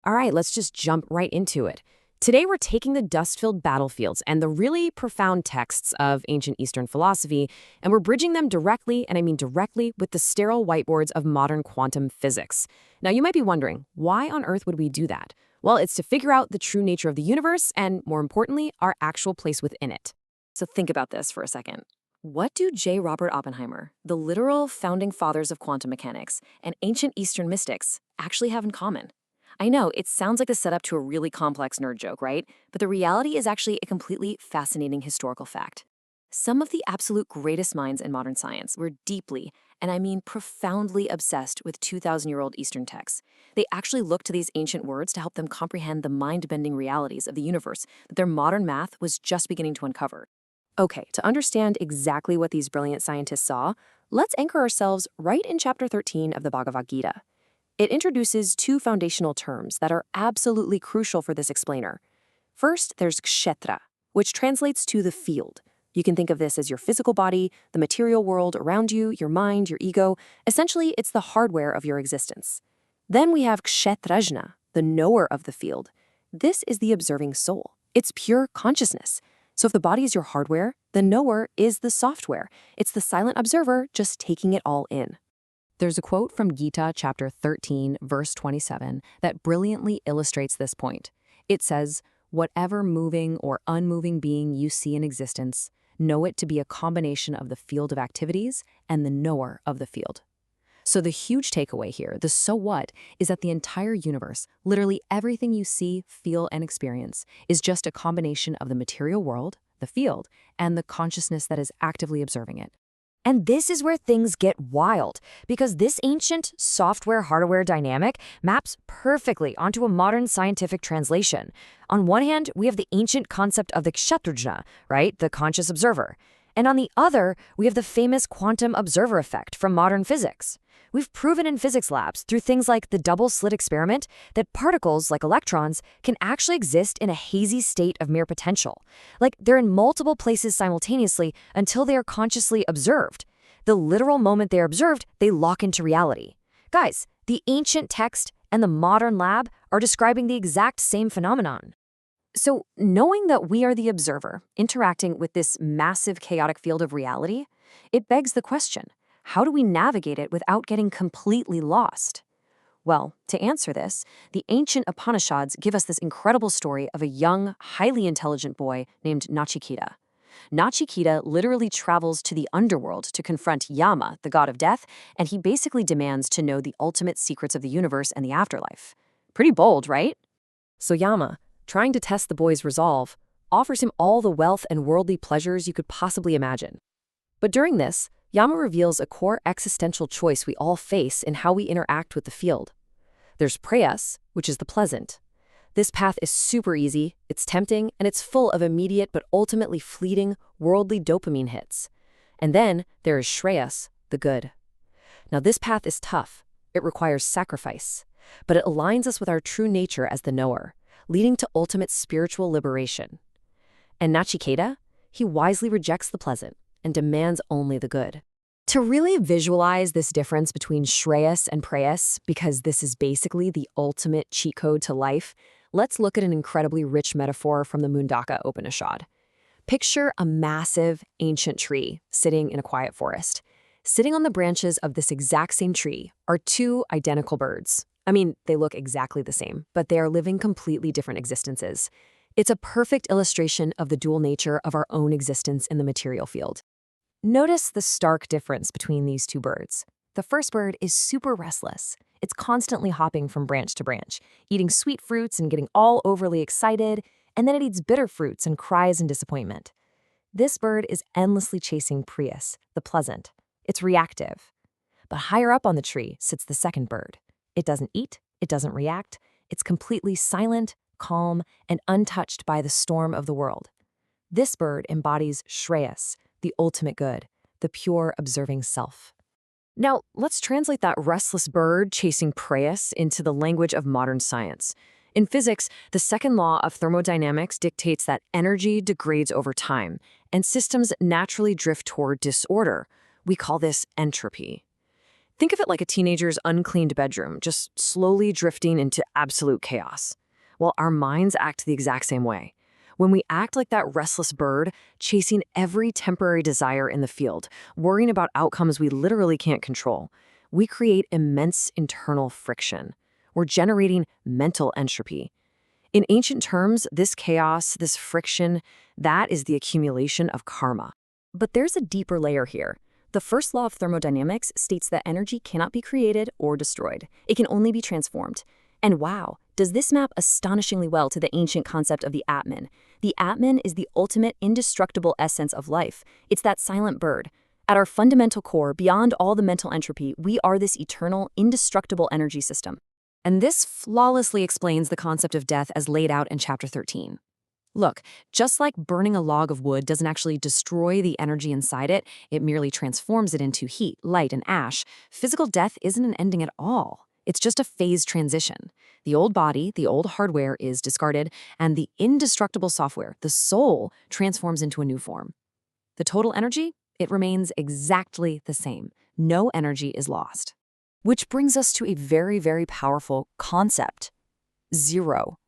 All right, let's just jump right into it. Today, we're taking the dust-filled battlefields and the really profound texts of ancient Eastern philosophy, and we're bridging them directly, and I mean directly, with the sterile whiteboards of modern quantum physics. Now, you might be wondering, why on earth would we do that? Well, it's to figure out the true nature of the universe and, more importantly, our actual place within it. So think about this for a second. What do J. Robert Oppenheimer, the literal founding fathers of quantum mechanics, and ancient Eastern mystics actually have in common? I know, it sounds like the setup to a really complex nerd joke, right? But the reality is actually a completely fascinating historical fact. Some of the absolute greatest minds in modern science were deeply, and I mean profoundly obsessed with 2,000-year-old Eastern texts. They actually looked to these ancient words to help them comprehend the mind-bending realities of the universe that their modern math was just beginning to uncover. Okay, to understand exactly what these brilliant scientists saw, let's anchor ourselves right in chapter 13 of the Bhagavad Gita. It introduces two foundational terms that are absolutely crucial for this explainer. First, there's kshetra, which translates to the field. You can think of this as your physical body, the material world around you, your mind, your ego. Essentially, it's the hardware of your existence. Then we have kshetrajna, the knower of the field. This is the observing soul. It's pure consciousness. So if the body is your hardware, the knower is the software. It's the silent observer just taking it all in. There's a quote from Gita chapter 13, verse 27, that brilliantly illustrates this point. It says, "Whatever moving or unmoving being you see in existence, know it to be a combination of the field of activities and the knower of the field." So the huge takeaway here, the so what, is that the entire universe, literally everything you see, feel, and experience, is just a combination of the material world, the field, and the consciousness that is actively observing it. And this is where things get wild, because this ancient software-hardware dynamic maps perfectly onto a modern scientific translation. On one hand, we have the ancient concept of the kshatrajna, right, the conscious observer. And on the other, we have the famous quantum observer effect from modern physics. We've proven in physics labs, through things like the double-slit experiment, that particles, like electrons, can actually exist in a hazy state of mere potential. Like, they're in multiple places simultaneously until they are consciously observed. The literal moment they're observed, they lock into reality. Guys, the ancient text and the modern lab are describing the exact same phenomenon. So, knowing that we are the observer, interacting with this massive chaotic field of reality, it begs the question, how do we navigate it without getting completely lost? Well, to answer this, the ancient Upanishads give us this incredible story of a young, highly intelligent boy named Nachiketa. Nachiketa literally travels to the underworld to confront Yama, the god of death, and he basically demands to know the ultimate secrets of the universe and the afterlife. Pretty bold, right? So Yama, trying to test the boy's resolve, offers him all the wealth and worldly pleasures you could possibly imagine. But during this, Yama reveals a core existential choice we all face in how we interact with the field. There's Preyas, which is the pleasant. This path is super easy, it's tempting, and it's full of immediate but ultimately fleeting, worldly dopamine hits. And then there is Shreyas, the good. Now this path is tough. It requires sacrifice. But it aligns us with our true nature as the knower, leading to ultimate spiritual liberation. And Nachiketa, he wisely rejects the pleasant and demands only the good. To really visualize this difference between Shreyas and Preyas, because this is basically the ultimate cheat code to life, let's look at an incredibly rich metaphor from the Mundaka Upanishad. Picture a massive, ancient tree sitting in a quiet forest. Sitting on the branches of this exact same tree are two identical birds. I mean, they look exactly the same, but they are living completely different existences. It's a perfect illustration of the dual nature of our own existence in the material field. Notice the stark difference between these two birds. The first bird is super restless. It's constantly hopping from branch to branch, eating sweet fruits and getting all overly excited, and then it eats bitter fruits and cries in disappointment. This bird is endlessly chasing Preyas, the pleasant. It's reactive. But higher up on the tree sits the second bird. It doesn't eat, it doesn't react, it's completely silent, calm, and untouched by the storm of the world. This bird embodies Shreyas, the ultimate good, the pure observing self. Now, let's translate that restless bird chasing Preyas into the language of modern science. In physics, the second law of thermodynamics dictates that energy degrades over time, and systems naturally drift toward disorder. We call this entropy. Think of it like a teenager's uncleaned bedroom, just slowly drifting into absolute chaos. Well, our minds act the exact same way. When we act like that restless bird, chasing every temporary desire in the field, worrying about outcomes we literally can't control, we create immense internal friction. We're generating mental entropy. In ancient terms, this chaos, this friction, that is the accumulation of karma. But there's a deeper layer here. The first law of thermodynamics states that energy cannot be created or destroyed. It can only be transformed. And wow, does this map astonishingly well to the ancient concept of the Atman. The Atman is the ultimate indestructible essence of life. It's that silent bird. At our fundamental core, beyond all the mental entropy, we are this eternal, indestructible energy system. And this flawlessly explains the concept of death as laid out in Chapter 13. Look, just like burning a log of wood doesn't actually destroy the energy inside it, it merely transforms it into heat, light, and ash, physical death isn't an ending at all. It's just a phase transition. The old body, the old hardware is discarded, and the indestructible software, the soul, transforms into a new form. The total energy? It remains exactly the same. No energy is lost. Which brings us to a very, very powerful concept: zero.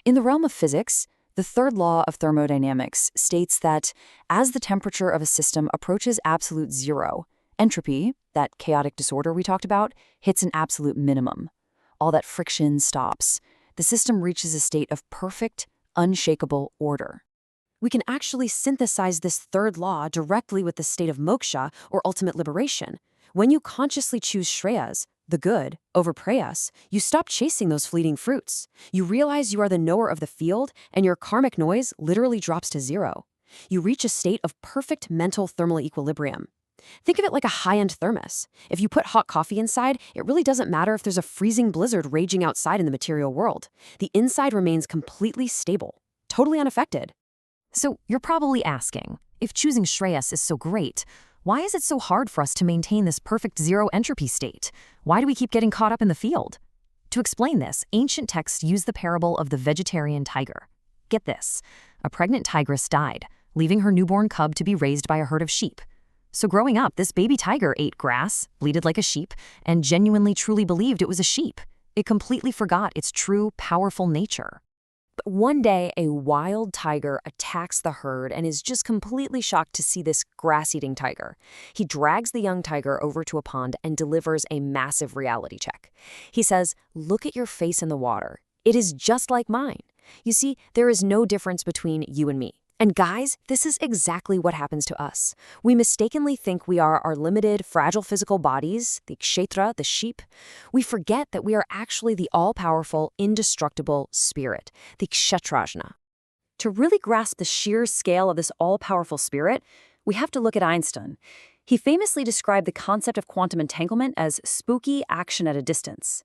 In the realm of physics, the third law of thermodynamics states that as the temperature of a system approaches absolute zero, entropy, that chaotic disorder we talked about, hits an absolute minimum. All that friction stops. The system reaches a state of perfect, unshakable order. We can actually synthesize this third law directly with the state of moksha, or ultimate liberation. When you consciously choose Shreyas, the good, over Preyas, you stop chasing those fleeting fruits. You realize you are the knower of the field, and your karmic noise literally drops to zero. You reach a state of perfect mental thermal equilibrium. Think of it like a high-end thermos. If you put hot coffee inside, it really doesn't matter if there's a freezing blizzard raging outside in the material world. The inside remains completely stable, totally unaffected. So you're probably asking, if choosing Shreyas is so great, why is it so hard for us to maintain this perfect zero entropy state? Why do we keep getting caught up in the field? To explain this, ancient texts use the parable of the vegetarian tiger. Get this, a pregnant tigress died, leaving her newborn cub to be raised by a herd of sheep. So growing up, this baby tiger ate grass, bleated like a sheep, and genuinely truly believed it was a sheep. It completely forgot its true, powerful nature. But one day, a wild tiger attacks the herd and is just completely shocked to see this grass-eating tiger. He drags the young tiger over to a pond and delivers a massive reality check. He says, "Look at your face in the water. It is just like mine. You see, there is no difference between you and me." And guys, this is exactly what happens to us. We mistakenly think we are our limited, fragile physical bodies, the kshetra, the sheep. We forget that we are actually the all-powerful, indestructible spirit, the kshetrajna. To really grasp the sheer scale of this all-powerful spirit, we have to look at Einstein. He famously described the concept of quantum entanglement as spooky action at a distance.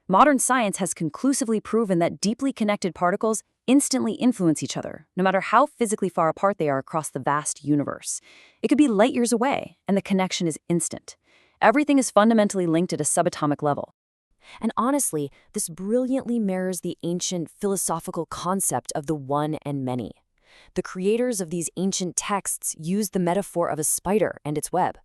Modern science has conclusively proven that deeply connected particles instantly influence each other, no matter how physically far apart they are across the vast universe. It could be light years away, and the connection is instant. Everything is fundamentally linked at a subatomic level. And honestly, this brilliantly mirrors the ancient philosophical concept of the one and many. The creators of these ancient texts used the metaphor of a spider and its web.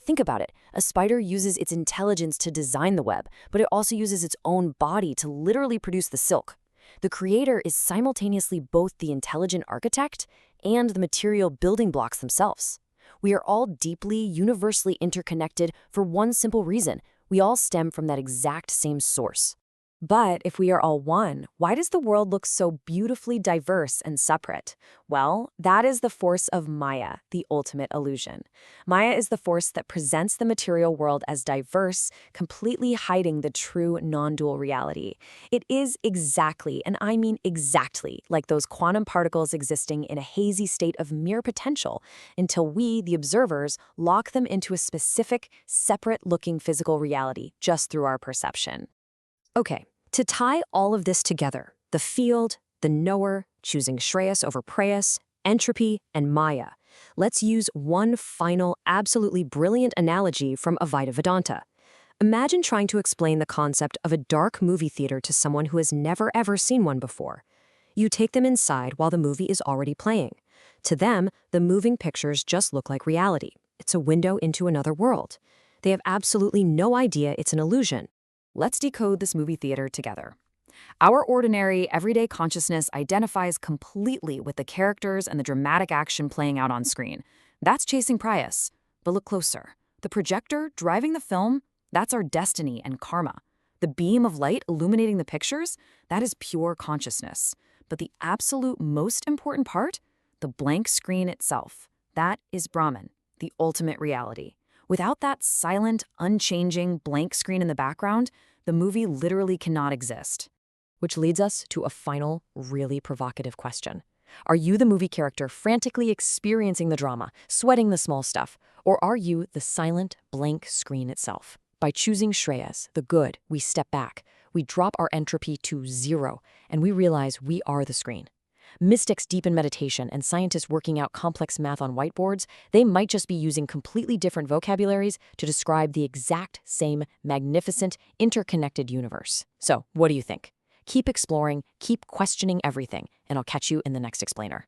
Think about it. A spider uses its intelligence to design the web, but it also uses its own body to literally produce the silk. The creator is simultaneously both the intelligent architect and the material building blocks themselves. We are all deeply, universally interconnected for one simple reason. We all stem from that exact same source. But if we are all one, why does the world look so beautifully diverse and separate? Well, that is the force of Maya, the ultimate illusion. Maya is the force that presents the material world as diverse, completely hiding the true non-dual reality. It is exactly, and I mean exactly, like those quantum particles existing in a hazy state of mere potential until we, the observers, lock them into a specific, separate-looking physical reality just through our perception. Okay, to tie all of this together, the field, the knower, choosing Shreyas over Preyas, entropy, and Maya, let's use one final, absolutely brilliant analogy from Advaita Vedanta. Imagine trying to explain the concept of a dark movie theater to someone who has never ever seen one before. You take them inside while the movie is already playing. To them, the moving pictures just look like reality. It's a window into another world. They have absolutely no idea it's an illusion. Let's decode this movie theater together. Our ordinary, everyday consciousness identifies completely with the characters and the dramatic action playing out on screen. That's chasing Preyas. But look closer. The projector driving the film, that's our destiny and karma. The beam of light illuminating the pictures, that is pure consciousness. But the absolute most important part, the blank screen itself, that is Brahman, the ultimate reality. Without that silent, unchanging blank screen in the background, the movie literally cannot exist. Which leads us to a final, really provocative question. Are you the movie character frantically experiencing the drama, sweating the small stuff, or are you the silent, blank screen itself? By choosing Shreyas, the good, we step back, we drop our entropy to 0, and we realize we are the screen. Mystics deep in meditation and scientists working out complex math on whiteboards, they might just be using completely different vocabularies to describe the exact same magnificent, interconnected universe. So, what do you think? Keep exploring, keep questioning everything, and I'll catch you in the next explainer.